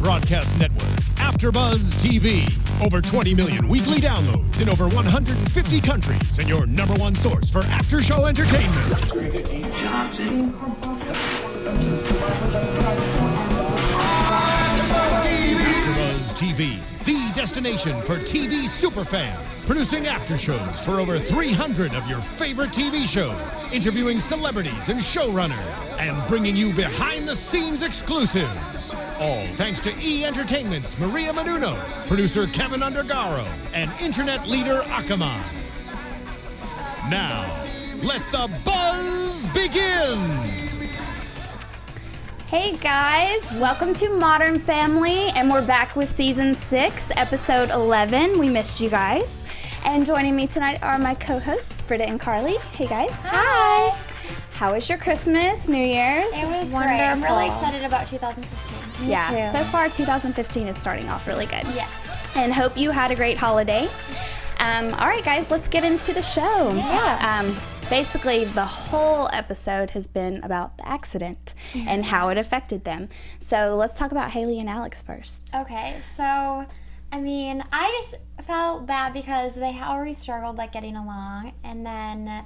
broadcast network, AFTERBUZZ TV. Over 20 million weekly downloads in over 150 countries, and your number one source for after-show entertainment. AFTERBUZZ TV, the destination for TV superfans. Producing aftershows for over 300 of your favorite TV shows. Interviewing celebrities and showrunners. And bringing you behind-the-scenes exclusives. All thanks to E! Entertainment's Maria Menounos, producer Kevin Undergaro, and internet leader Akamai. Now, let the buzz begin! Hey guys, welcome to Modern Family, and we're back with season 6, episode 11. We missed you guys. And joining me tonight are my co-hosts, Britta and Carli. Hey guys. Hi. How was your Christmas, New Year's? It was wonderful. Great. I'm really excited about 2015. Me too. So far 2015 is starting off really good. Yes. And hope you had a great holiday. All right guys, let's get into the show. Yeah. Basically, the whole episode has been about the accident and how it affected them. So let's talk about Haley and Alex first. Okay, so, I mean, I just felt bad because they already struggled, like, getting along. And then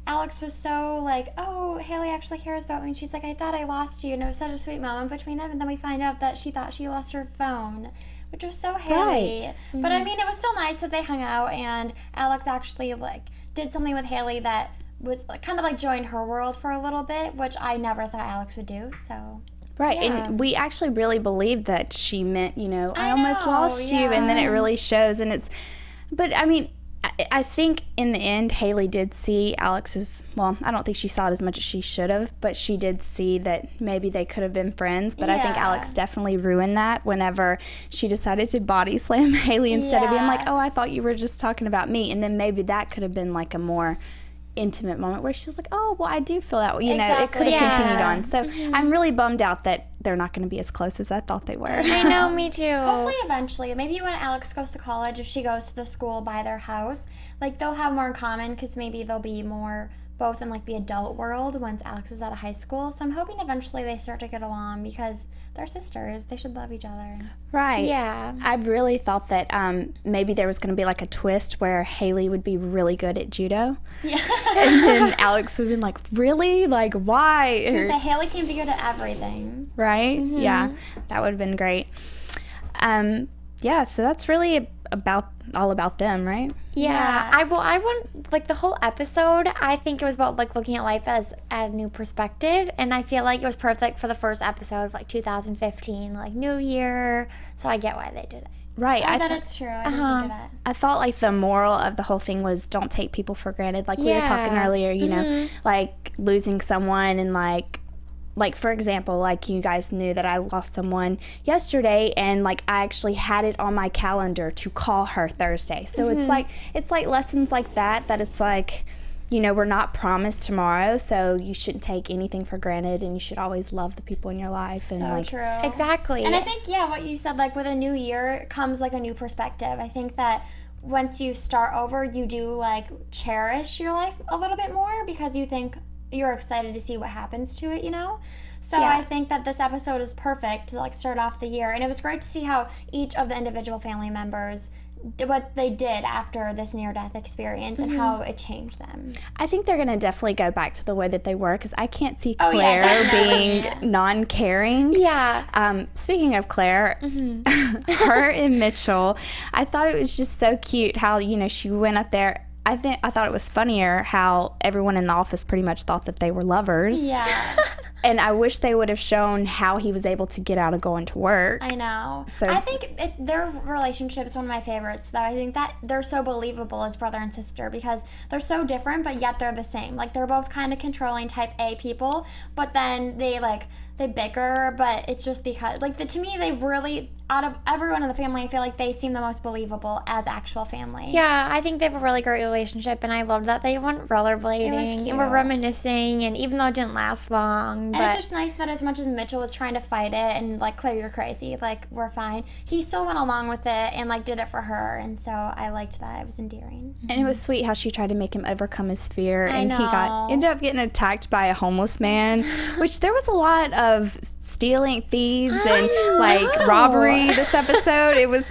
Alex was so, like, oh, Haley actually cares about me. And she's like, I thought I lost you. And it was such a sweet moment between them. And then we find out that she thought she lost her phone, which was so Haley. Right. But, I mean, it was still nice that they hung out. And Alex actually, like, did something with Haley that was kind of like joined her world for a little bit, which I never thought Alex would do, so. Right, yeah. And we actually really believed that she meant, I almost lost you, and then it really shows, and it's, but I mean, I think in the end, Haley did see Alex's, well, I don't think she saw it as much as she should have, but she did see that maybe they could have been friends, but I think Alex definitely ruined that whenever she decided to body slam Haley instead of being like, oh, I thought you were just talking about me, and then maybe that could have been like a more intimate moment where she was like, oh, well, I do feel that way. It could have continued on. So I'm really bummed out that they're not going to be as close as I thought they were. I know, me too. Hopefully eventually, maybe when Alex goes to college, if she goes to the school by their house, like they'll have more in common because maybe they'll be more both in like the adult world once Alex is out of high school. So I'm hoping eventually they start to get along because they're sisters. They should love each other. Right. Yeah. I really thought that maybe there was going to be like a twist where Haley would be really good at judo. Yeah. And then Alex would have been like, really? Like, why? She would say, Haley can be good at everything. Right? Mm-hmm. Yeah. That would have been great. Yeah, so that's really all about them, right? Yeah. I want, like, the whole episode, I think it was about, like, looking at life as at a new perspective, and I feel like it was perfect for the first episode of, like, 2015, like, New Year, so I get why they did it. Right. I thought it's true. I didn't think of that. I thought, like, the moral of the whole thing was don't take people for granted, like we were talking earlier, you know, like, losing someone and, like, for example, like, you guys knew that I lost someone yesterday, and, like, I actually had it on my calendar to call her Thursday. So it's like lessons like that it's like, we're not promised tomorrow, so you shouldn't take anything for granted, and you should always love the people in your life. And so true. Exactly. And I think, what you said, like, with a new year comes, like, a new perspective. I think that once you start over, you do, like, cherish your life a little bit more because you think you're excited to see what happens to it, So I think that this episode is perfect to, like, start off the year. And it was great to see how each of the individual family members what they did after this near-death experience and how it changed them. I think they're going to definitely go back to the way that they were because I can't see Claire being non-caring. Yeah. Speaking of Claire, her and Mitchell, I thought it was just so cute how, she went up there. I thought it was funnier how everyone in the office pretty much thought that they were lovers. Yeah. And I wish they would have shown how he was able to get out of going to work. I know. So I think their relationship is one of my favorites, though. I think that they're so believable as brother and sister because they're so different, but yet they're the same. Like, they're both kind of controlling type A people, but then they bicker, but it's just because, like, to me, they really, out of everyone in the family, I feel like they seem the most believable as actual family. Yeah, I think they have a really great relationship, and I love that they went rollerblading and were reminiscing, and even though it didn't last long. And it's just nice that as much as Mitchell was trying to fight it and, like, Claire, you're crazy, like, we're fine, he still went along with it and, like, did it for her, and so I liked that. It was endearing. And it was sweet how she tried to make him overcome his fear, and he ended up getting attacked by a homeless man, which there was a lot of stealing, thieves, and like robbery this episode. It was,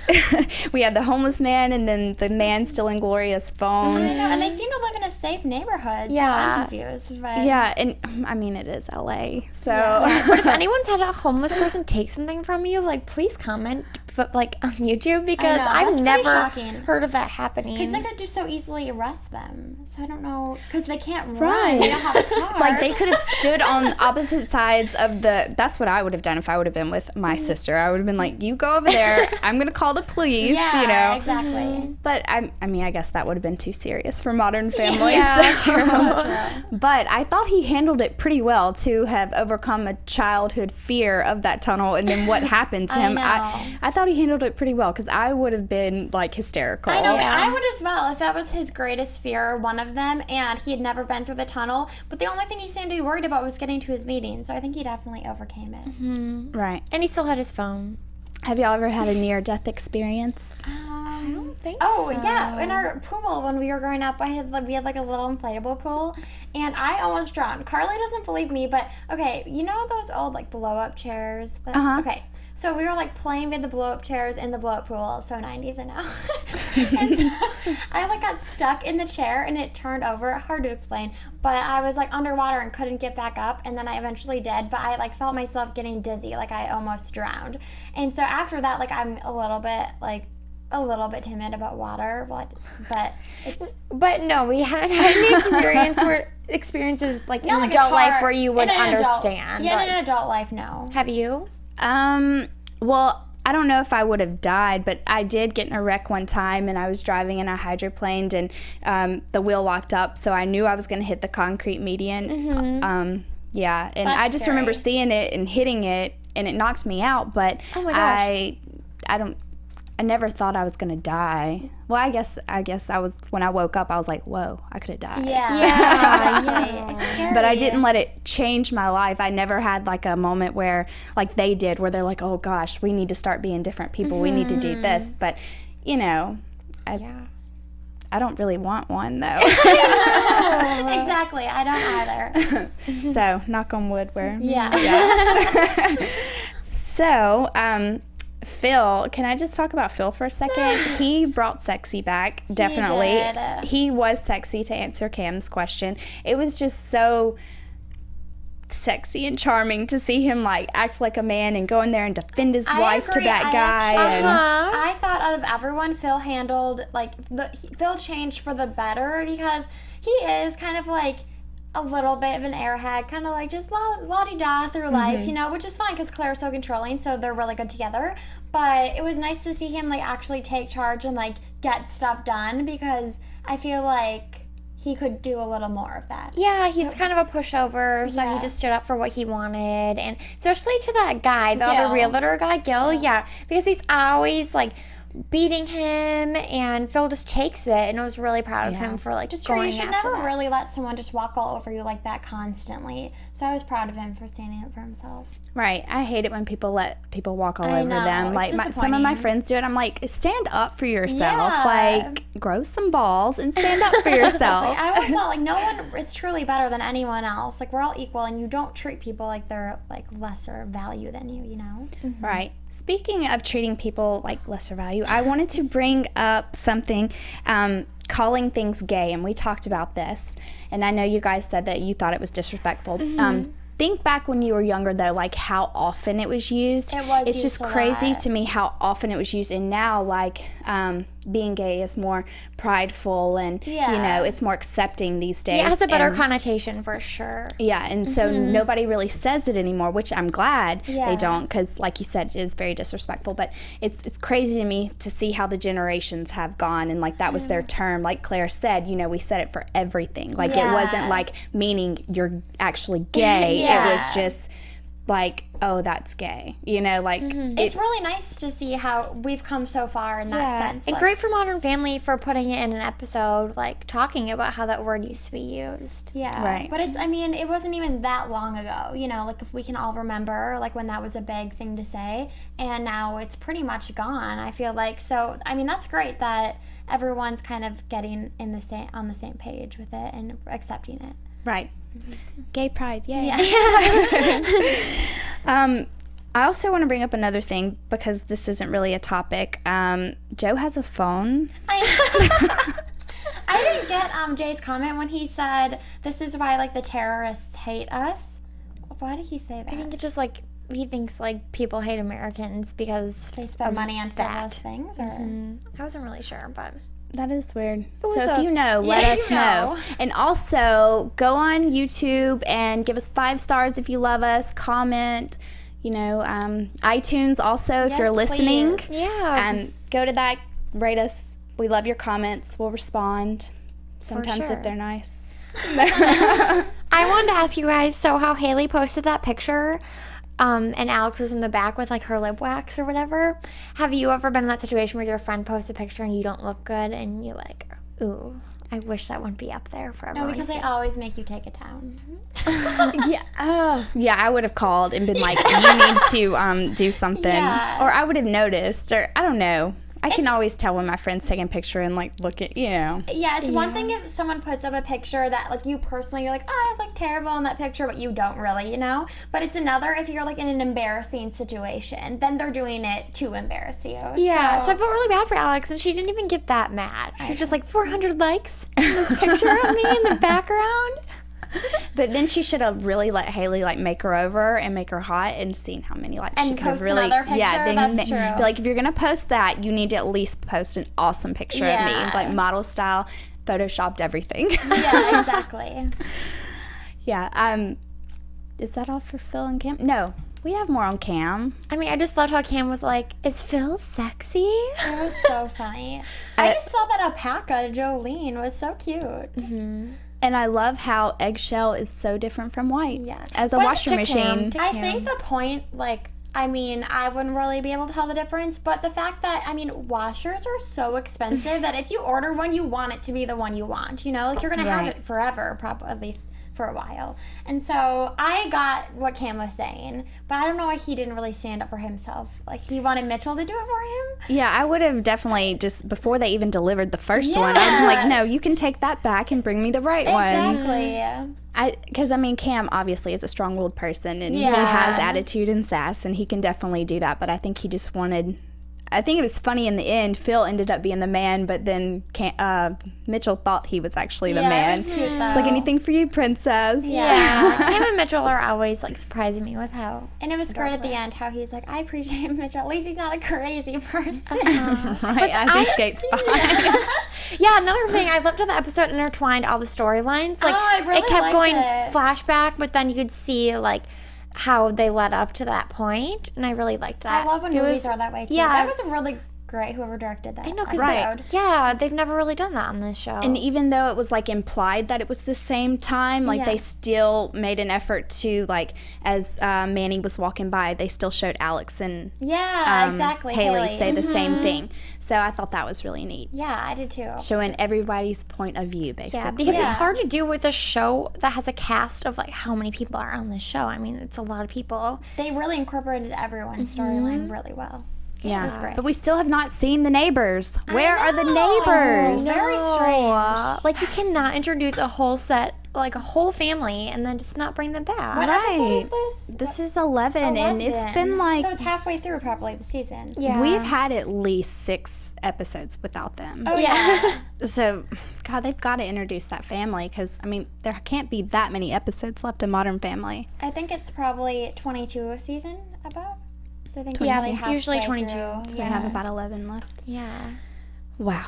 we had the homeless man and then the man stealing Gloria's phone. I know, and they seem to live in a safe neighborhood. So I'm confused. But yeah, and I mean, it is LA, so. Yeah. But if anyone's had a homeless person take something from you, like, please comment, but like on YouTube, because I've never heard of that happening. Because they could just so easily arrest them. So I don't know, because they can't run. They don't have a car. Like, they could have stood on opposite sides of that's what I would have done if I would have been with my sister. I would have been like, you go over there, I'm going to call the police, you know. Exactly. But I mean, I guess that would have been too serious for Modern Family. Yeah, true. But I thought he handled it pretty well to have overcome a childhood fear of that tunnel and then what happened to him. I thought he handled it pretty well, because I would have been like hysterical. I know, I would as well if that was his greatest fear, one of them, and he had never been through the tunnel. But the only thing he seemed to be worried about was getting to his meeting. So I think he definitely overcame it. Mm-hmm. Right. And he still had his phone. Have y'all ever had a near-death experience? I don't think so. Yeah, in our pool when we were growing up, we had like a little inflatable pool, and I almost drowned. Carli doesn't believe me, but okay, you know those old like blow-up chairs? Okay. So we were like playing with the blow-up chairs in the blow-up pool, so 90s I know. And so I like got stuck in the chair and it turned over. Hard to explain, but I was like underwater and couldn't get back up, and then I eventually did. But I like felt myself getting dizzy, like I almost drowned. And so after that, like I'm a little bit timid about water, but no, we haven't had any experiences like in adult life where you would understand. In an adult life, no. Have you? Well, I don't know if I would have died, but I did get in a wreck one time, and I was driving and I hydroplaned, and the wheel locked up, so I knew I was going to hit the concrete median. And That's I just scary. remember seeing it and hitting it, and it knocked me out, but oh my gosh. I never thought I was going to die. Well, I guess I was, when I woke up, I was like, whoa, I could have died. Yeah. But I didn't let it change my life. I never had like a moment where, like they did, where they're like, oh gosh, we need to start being different people. We need to do this. But, you know, I don't really want one, though. Exactly. I don't either. So, knock on wood where. Yeah. So, Phil, can I just talk about Phil for a second? He brought sexy back, definitely. He did. He was sexy, to answer Cam's question. It was just so sexy and charming to see him like act like a man and go in there and defend his wife to that guy. I thought out of everyone, Phil handled Phil changed for the better, because he is kind of like a little bit of an airhead, kind of like just la-di-da through life, you know, which is fine because Claire's so controlling, so they're really good together. But it was nice to see him like actually take charge and like get stuff done, because I feel like he could do a little more of that. Yeah, he's kind of a pushover, so he just stood up for what he wanted, and especially to that guy, the other realtor guy, Gil, because he's always like beating him, and Phil just takes it, and I was really proud of him for like just going after that. You should never really let someone just walk all over you like that constantly. So I was proud of him for standing up for himself. Right. I hate it when people let people walk all over them. Like some of my friends do it. I'm like, stand up for yourself. Yeah. Like, grow some balls and stand up for yourself. Like, I always thought like no one is truly better than anyone else. Like, we're all equal, and you don't treat people like they're like lesser value than you, you know? Mm-hmm. Right. Speaking of treating people like lesser value, I wanted to bring up something, calling things gay, and we talked about this, and I know you guys said that you thought it was disrespectful. Think back when you were younger, though, like how often it was used. It's just crazy to me how often it was used, and now like being gay is more prideful, and you know, it's more accepting these days. Yeah, it has a better connotation for sure. Yeah, and so nobody really says it anymore, which I'm glad they don't, because like you said, it is very disrespectful. But it's crazy to me to see how the generations have gone, and like that was their term. Like Claire said, you know, we said it for everything. Like it wasn't like meaning you're actually gay. It was just like, oh, that's gay, you know, like it's really nice to see how we've come so far in that sense. And great for Modern Family for putting it in an episode, like talking about how that word used to be used. Right. But it's, I mean, it wasn't even that long ago, you know, like if we can all remember like when that was a big thing to say, and now it's pretty much gone, I feel like. So I mean, that's great that everyone's kind of getting on the same page with it and accepting it. Right. Gay pride, yay. I also want to bring up another thing because this isn't really a topic. Joe has a phone. I didn't get Jay's comment when he said, this is why, like, the terrorists hate us. Why did he say that? I think it's just, like, he thinks, like, people hate Americans because they spend money on frivolous things, or? I wasn't really sure, but... That is weird. So if you know, let us know. And also, go on YouTube and give us 5 stars if you love us. Comment. You know, iTunes also, if you're listening. Please. Yeah. Go to that, rate us. We love your comments. We'll respond. Sometimes sure. if they're nice. I wanted to ask you guys, so how Haley posted that picture, and Alex was in the back with, like, her lip wax or whatever. Have you ever been in that situation where your friend posts a picture and you don't look good and you're like, ooh, I wish that wouldn't be up there for everyone? No, because they always make you take it down. Yeah, I would have called and been like, you need to do something. Yeah. Or I would have noticed, or I don't know. I can always tell when my friend's taking a picture and, like, look at, you know. Yeah, it's one thing if someone puts up a picture that, like, you personally, you're like, oh, I look terrible in that picture, but you don't really, you know? But it's another if you're, like, in an embarrassing situation, then they're doing it to embarrass you. Yeah, so I felt really bad for Alex, and she didn't even get that mad. She was just like, 400 likes in this picture of me in the background. But then she should have really let Haley, like, make her over and make her hot and seen how many likes And she could have post really. another picture, that's true. Be like, if you're gonna post that, you need to at least post an awesome picture of me, like model style, photoshopped everything. Yeah, exactly. Yeah. Is that all for Phil and Cam? No, we have more on Cam. I mean, I just loved how Cam was like, is Phil sexy? It was so funny. I just thought that alpaca, Jolene, was so cute. And I love how eggshell is so different from white. Yeah. As a But washer to machine. Cam, I think the point, like, I mean, I wouldn't really be able to tell the difference, but the fact that, I mean, washers are so expensive that if you order one, you want it to be the one you want, you know? Like, you're going to have Right. it forever, probably, at least for a while. And so I got what Cam was saying, but I don't know why he didn't really stand up for himself. Like, he wanted Mitchell to do it for him. Yeah, I would have definitely just, before they even delivered the first one, I'd be like, no, you can take that back and bring me the right one. Exactly. Because, I mean, Cam obviously is a strong-willed person, and he Yeah. has attitude and sass, and he can definitely do that, but I think he just wanted... I think it was funny in the end. Phil ended up being the man, but then Mitchell thought he was actually the man. It was cute, though. It's like, anything for you, princess. Yeah. Cam and Mitchell are always, like, surprising me with how... And it was great at the end how he's like, I appreciate Mitchell. At least he's not a crazy person. Right, as he skates by. Yeah, another thing, I loved how the episode intertwined all the storylines. Like, I really it kept liked going it. flashback, but then you could see, like, how they led up to that point, and I really liked that. I love when It movies was- are that way, too. Yeah. That was really great, whoever directed that. I know, because episode. yeah, they've never really done that on this show. And even though it was, like, implied that it was the same time, like, they still made an effort to, like, as Manny was walking by, they still showed Alex and exactly. Haley say the same thing. So I thought that was really neat. Yeah, I did too. Showing everybody's point of view, basically. yeah, because it's hard to do with a show that has a cast of, like, how many people are on this show. I mean, it's a lot of people. They really incorporated everyone's storyline really well. Yeah, It was great. but we still have not seen the neighbors. Where are the neighbors? Very strange. Like, you cannot introduce a whole set, like, a whole family, and then just not bring them back. What episode is this? This is 11, and it's been like... So it's halfway through probably the season. Yeah. We've had at least 6 episodes without them. Oh, yeah. So, God, they've got to introduce that family because, I mean, there can't be that many episodes left in Modern Family. I think it's probably 22 a season, about. So I think Yeah, usually usually halfway 22. through. We have about 11 left. Yeah. Wow.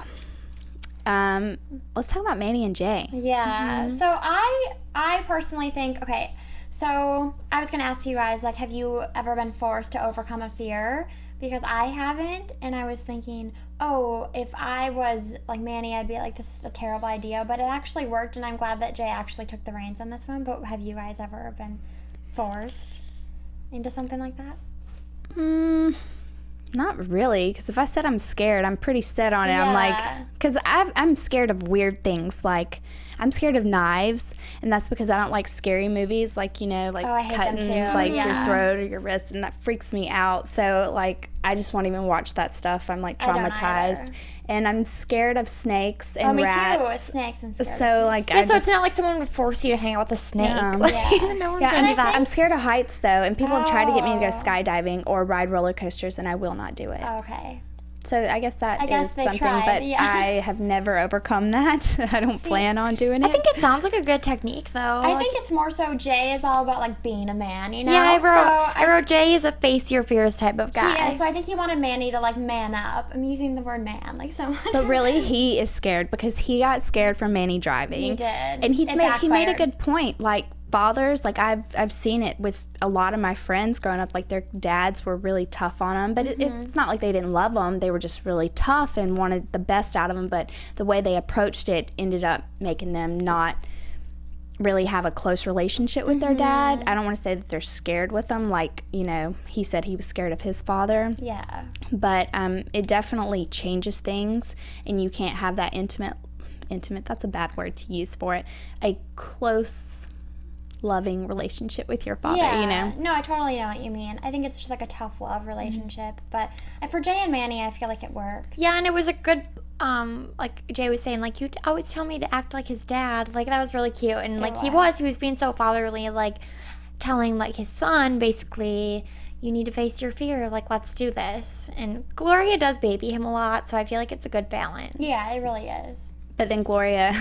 Let's talk about Manny and Jay. Yeah. So I personally think, okay, so I was going to ask you guys, like, have you ever been forced to overcome a fear? Because I haven't, and I was thinking, oh, if I was like Manny, I'd be like, this is a terrible idea, but it actually worked, and I'm glad that Jay actually took the reins on this one. But have you guys ever been forced into something like that? Not really, because if I said I'm scared, I'm pretty set on it. Yeah. I'm like, because I'm scared of weird things. Like, I'm scared of knives, and that's because I don't like scary movies, like, you know, like I hate them cutting too. like your throat or your wrist, and that freaks me out. So like I just won't even watch that stuff. I'm like traumatized. And I'm scared of snakes and rats. Me too. Snakes, I'm scared. So like, so it's not like someone would force you to hang out with a snake. No one's gonna do that. I'm scared of heights though, and people have tried to get me to go skydiving or ride roller coasters, and I will not do it. Okay. So I guess that is something, but I have never overcome that. I don't plan on doing it. I think it sounds like a good technique, though. I think it's more so Jay is all about like being a man, you know? Yeah, I wrote Jay is a face your fears type of guy. He is, so I think he wanted Manny to like man up. I'm using the word man like so much. But really, he is scared because he got scared from Manny driving. He did. And he made a good point. Like, fathers, like I've seen it with a lot of my friends growing up, like their dads were really tough on them, but it's not like they didn't love them. They were just really tough and wanted the best out of them, but the way they approached it ended up making them not really have a close relationship with their dad. I don't want to say that they're scared with them, like, you know, he said he was scared of his father. Yeah. But it definitely changes things, and you can't have that intimate, that's a bad word to use for it, a close, loving relationship with your father, you know? No, I totally know what you mean. I think it's just like a tough love relationship. But for Jay and Manny, I feel like it works. Yeah, and it was a good, like Jay was saying, like, you'd always tell me to act like his dad. Like, that was really cute. And, like, he was being so fatherly, like, telling, like, his son, basically, you need to face your fear. Like, let's do this. And Gloria does baby him a lot, so I feel like it's a good balance. Yeah, it really is. But then Gloria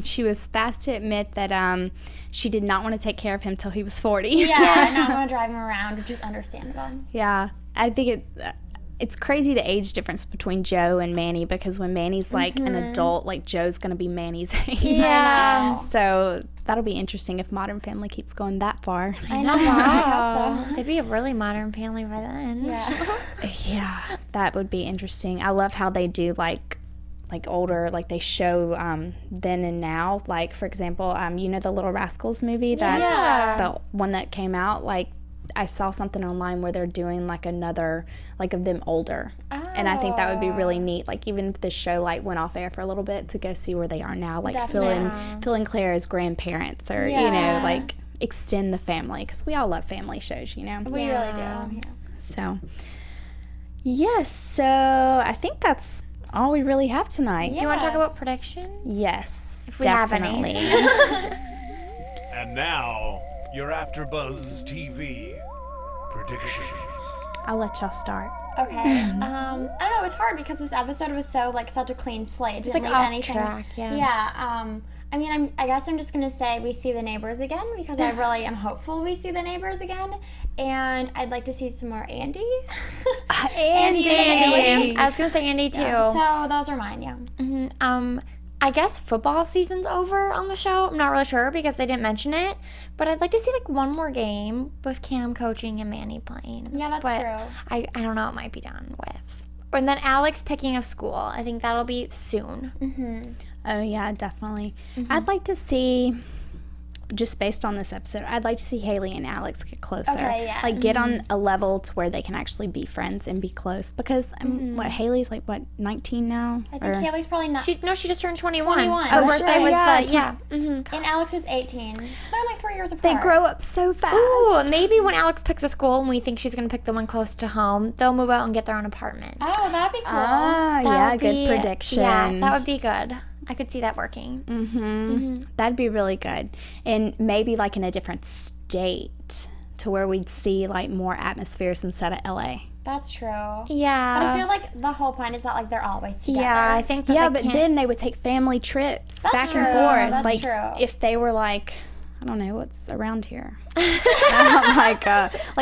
she was fast to admit that she did not want to take care of him till he was 40. Yeah, not want to drive him around, which is understandable. Yeah, I think it's crazy the age difference between Joe and Manny, because when Manny's like an adult, like Joe's gonna be Manny's age. Yeah. So that'll be interesting if Modern Family keeps going that far. I know. I hope so. They'd be a really modern family by then. Yeah. Yeah, that would be interesting. I love how they do like older, like they show then and now. Like, for example, you know the Little Rascals movie, the one that came out, like I saw something online where they're doing like another, like of them older. And I think that would be really neat, like even if the show like went off air for a little bit, to go see where they are now, like Phil and Claire as grandparents, or you know, like extend the family, because we all love family shows, you know. We really do. Yeah. So yes, so I think that's all we really have tonight. Do you want to talk about predictions? Yes, if we definitely have any. And now, your AFTERBUZZ TV predictions. I'll let y'all start. Okay. I don't know. It was hard because this episode was so like such a clean slate. Just like off track. Yeah. Yeah. I mean, I guess I'm just gonna say we see the neighbors again, because I really am hopeful we see the neighbors again, and I'd like to see some more Andy. Andy. I was gonna say Andy too. Yeah. So those are mine. Yeah. I guess football season's over on the show. I'm not really sure because they didn't mention it, but I'd like to see like one more game with Cam coaching and Manny playing. Yeah, that's true. I don't know. It might be done with. And then Alex picking a school. I think that'll be soon. Mm-hmm. Oh yeah, definitely. I'd like to see, just based on this episode, I'd like to see Haley and Alex get closer. Okay, yeah. Like get on a level to where they can actually be friends and be close. Because Haley's like 19 now. I think Haley's probably not. She just turned 21. 21. Her birthday was And Alex is 18. So they're like 3 years apart. They grow up so fast. Ooh, maybe when Alex picks a school and we think she's going to pick the one close to home, they'll move out and get their own apartment. Oh, that'd be cool. Yeah, good prediction. Yeah, that would be good. I could see that working. That'd be really good. And maybe like in a different state, to where we'd see like more atmospheres instead of LA. That's true. Yeah. But I feel like the whole point is that like they're always together. Yeah, I think that but then they would take family trips back and forth. That's like true. If they were like, I don't know what's around here. like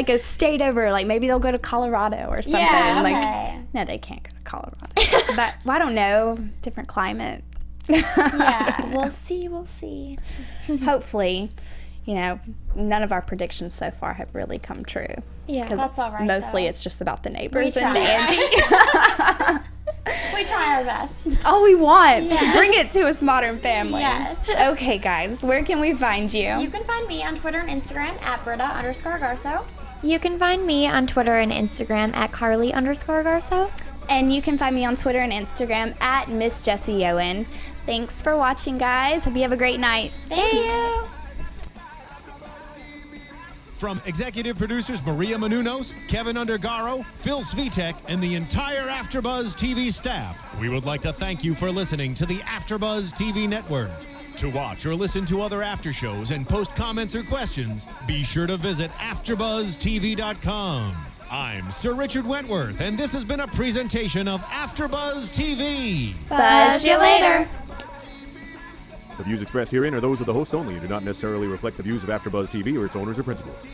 a state over, like maybe they'll go to Colorado or something. Yeah, okay. Like no, they can't go to Colorado. But well, I don't know, different climate. Yeah. We'll see. Hopefully, you know, none of our predictions so far have really come true. Yeah, that's all right. Mostly though. It's just about the neighbors We and try. Andy. We try our best. It's all we want. Bring it to us, Modern Family. Yes. Okay, guys, where can we find you? You can find me on Twitter and Instagram at Britta_Garsow. You can find me on Twitter and Instagram at Carli_Garsow. And you can find me on Twitter and Instagram at Miss Jessie Owen. Thanks for watching, guys. Hope you have a great night. Thank you. From executive producers Maria Menounos, Kevin Undergaro, Phil Svitek, and the entire AfterBuzz TV staff, we would like to thank you for listening to the AfterBuzz TV network. To watch or listen to other after shows and post comments or questions, be sure to visit AfterBuzzTV.com. I'm Sir Richard Wentworth, and this has been a presentation of AfterBuzz TV. Buzz you later. The views expressed herein are those of the hosts only and do not necessarily reflect the views of AfterBuzz TV or its owners or principals.